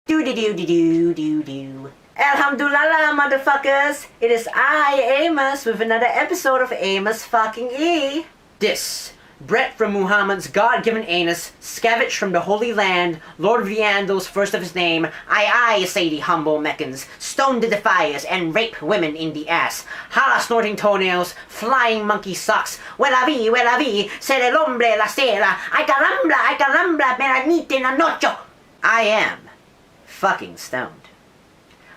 Do-do-do-do-do-do-do. Alhamdulillah, motherfuckers! It is I, Amos, with another episode of Amos fucking E. This, bred from Muhammad's God-given anus, scavenged from the Holy Land, Lord of the Andals, first of his name, I say the humble Meccans, stone the defiers, and rape women in the ass. Hala snorting toenails, flying monkey socks, huela vi, ser el hombre la cera, ay caramba, meranite na nocho. I am fucking stoned.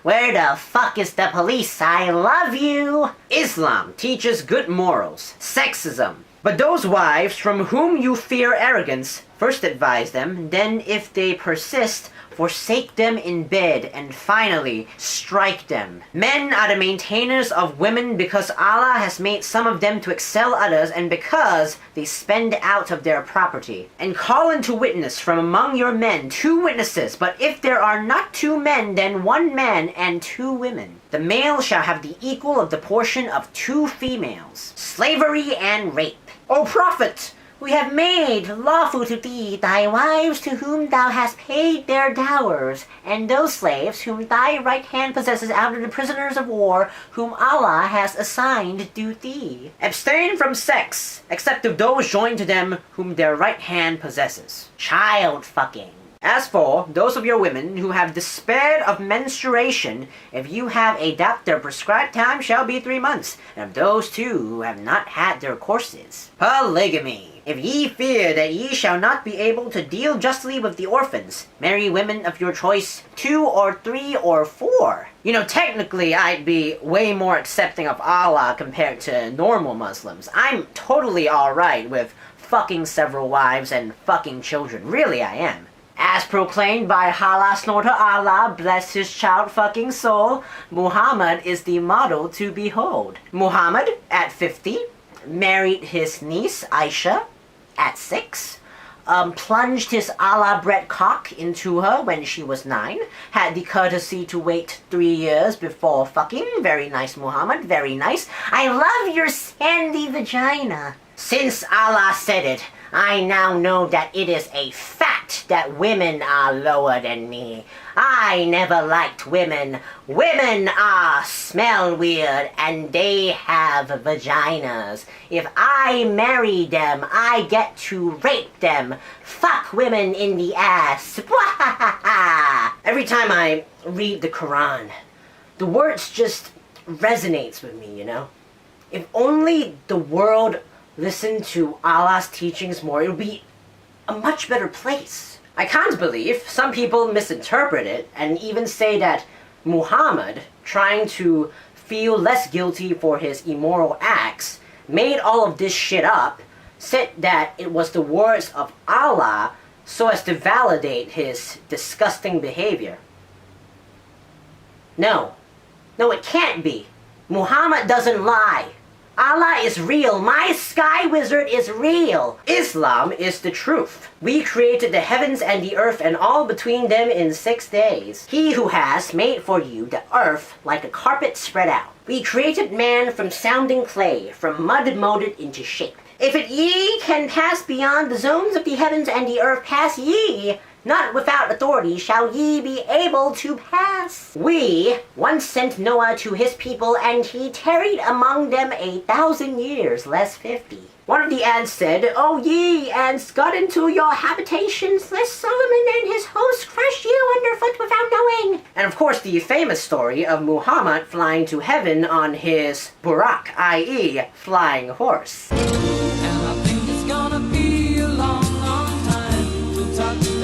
Where the fuck is the police? I love you! Islam teaches good morals, sexism. But those wives from whom you fear arrogance, first advise them, then if they persist, forsake them in bed, and finally, strike them. Men are the maintainers of women because Allah has made some of them to excel others, and because they spend out of their property. And call into witness from among your men 2 witnesses, but if there are not 2 men, then 1 man and 2 women. The male shall have the equal of the portion of 2 females. Slavery and rape. O Prophet! We have made lawful to thee thy wives to whom thou hast paid their dowers, and those slaves whom thy right hand possesses out of the prisoners of war whom Allah has assigned to thee. Abstain from sex, except of those joined to them whom their right hand possesses. Child fucking. As for those of your women who have despaired of menstruation, if you have a doubt, their prescribed time shall be 3 months, and of those too who have not had their courses. Polygamy. If ye fear that ye shall not be able to deal justly with the orphans, marry women of your choice 2 or 3 or 4. You know, technically I'd be way more accepting of Allah compared to normal Muslims. I'm totally alright with fucking several wives and fucking children. Really, I am. As proclaimed by Hala Snorter Allah, bless his child fucking soul, Muhammad is the model to behold. Muhammad, at 50, married his niece Aisha at 6, plunged his Allah-bred cock into her when she was 9, had the courtesy to wait 3 years before fucking. Very nice, Muhammad, very nice. I love your sandy vagina. Since Allah said it, I now know that it is a fact that women are lower than me. I never liked women. Women smell weird and they have vaginas. If I marry them, I get to rape them. Fuck women in the ass. Every time I read the Quran, the words just resonates with me, you know? If only the world listen to Allah's teachings more, it'll be a much better place. I can't believe some people misinterpret it and even say that Muhammad, trying to feel less guilty for his immoral acts, made all of this shit up, said that it was the words of Allah so as to validate his disgusting behavior. No, it can't be. Muhammad doesn't lie. Allah is real. My sky wizard is real. Islam is the truth. We created the heavens and the earth and all between them in 6 days. He who has made for you the earth like a carpet spread out. We created man from sounding clay, from mud molded into shape. If it ye can pass beyond the zones of the heavens and the earth, pass ye. Not without authority shall ye be able to pass. We once sent Noah to his people, and he tarried among them 1,000 years, less 50. One of the ants said, O ye ants, got into your habitations, lest Solomon and his host crush you underfoot without knowing. And of course the famous story of Muhammad flying to heaven on his burak, i.e. flying horse. And I think it's gonna be a long time to touchdown.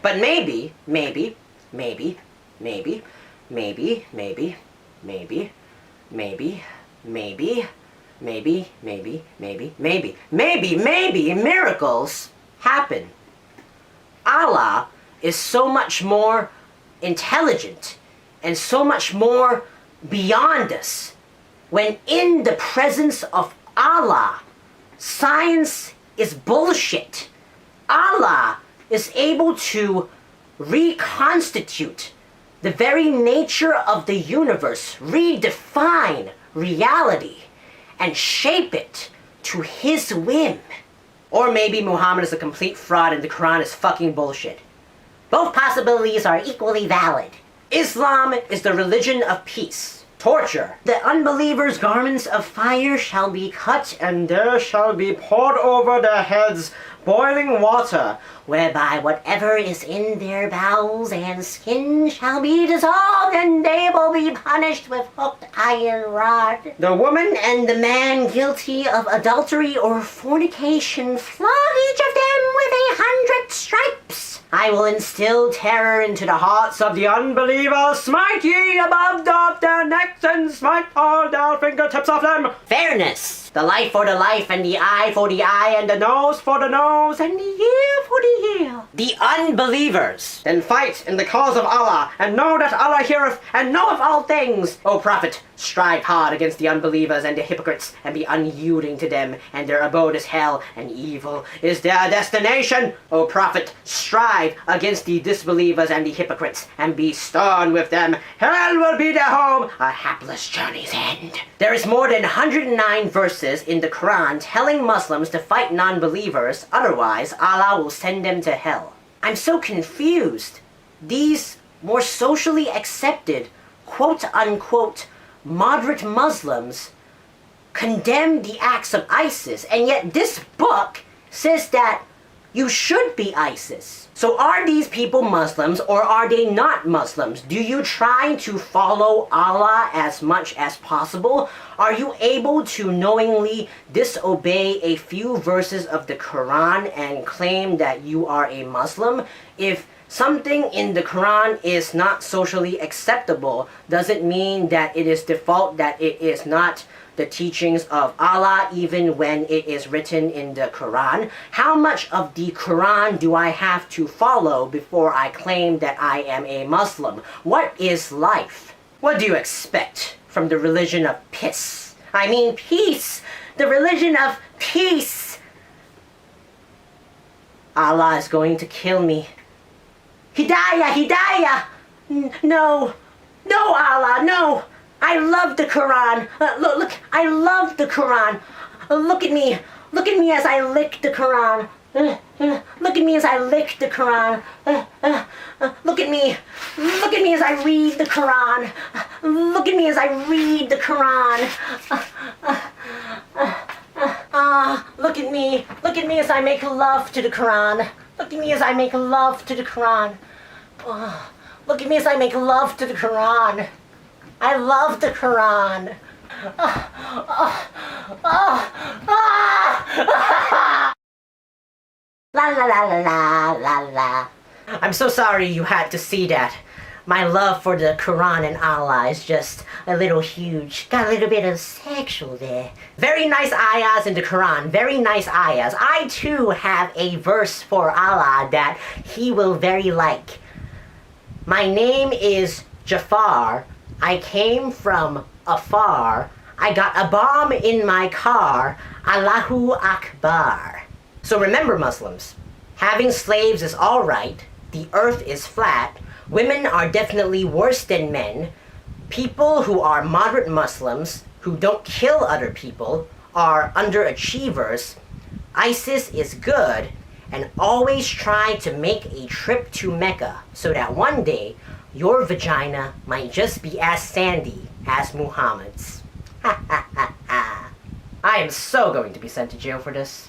But maybe, miracles happen. Allah is so much more intelligent and so much more beyond us. When in the presence of Allah, science is bullshit. Allah is able to reconstitute the very nature of the universe, redefine reality, and shape it to his whim. Or maybe Muhammad is a complete fraud and the Quran is fucking bullshit. Both possibilities are equally valid. Islam is the religion of peace. Torture. The unbelievers' garments of fire shall be cut, and there shall be poured over their heads boiling water, whereby whatever is in their bowels and skin shall be dissolved, and they will be punished with hooked iron rod. The woman and the man guilty of adultery or fornication, flog each of them with 100 stripes. I will instill terror into the hearts of the unbelievers. Smite ye above their necks, and smite all their fingertips of them. Fairness. The life for the life, and the eye for the eye, and the nose for the nose, and the ear for the ear. The unbelievers. Then fight in the cause of Allah, and know that Allah heareth, and knoweth all things. O Prophet, strive hard against the unbelievers and the hypocrites, and be unyielding to them, and their abode is hell, and evil is their destination. O Prophet, strive against the disbelievers and the hypocrites, and be stern with them. Hell will be their home, a hapless journey's end. There is more than 109 verses in the Quran telling Muslims to fight non-believers, otherwise Allah will send them to hell. I'm so confused. These more socially accepted, quote-unquote, moderate Muslims condemn the acts of ISIS, and yet this book says that you should be ISIS. So are these people Muslims, or are they not Muslims? Do you try to follow Allah as much as possible? Are you able to knowingly disobey a few verses of the Quran and claim that you are a Muslim? If something in the Quran is not socially acceptable, does it mean that it is default that it is not the teachings of Allah even when it is written in the Quran? How much of the Quran do I have to follow before I claim that I am a Muslim? What is life? What do you expect from the religion of piss? I mean peace! The religion of peace! Allah is going to kill me. Hidayah! Hidayah! No! No, Allah, no! I love the Quran. Look, I love the Quran. Look at me. Look at me as I lick the Quran. Look at me as I lick the Quran. Look at me. Look at me as I read the Quran. Look at me as I read the Quran. Look at me. Look at me as I make love to the Quran. Look at me as I make love to the Quran. Look at me as I make love to the Quran. I love the Quran. La la la la la la la. I'm so sorry you had to see that. My love for the Quran and Allah is just a little huge. Got a little bit of sexual there. Very nice ayahs in the Quran. Very nice ayahs. I too have a verse for Allah that he will very like. My name is Jafar. I came from afar. I got a bomb in my car. Allahu Akbar. So remember, Muslims, having slaves is alright. The earth is flat. Women are definitely worse than men. People who are moderate Muslims, who don't kill other people, are underachievers. ISIS is good. And always try to make a trip to Mecca so that one day your vagina might just be as sandy as Muhammad's. Ha ha ha ha. I am so going to be sent to jail for this.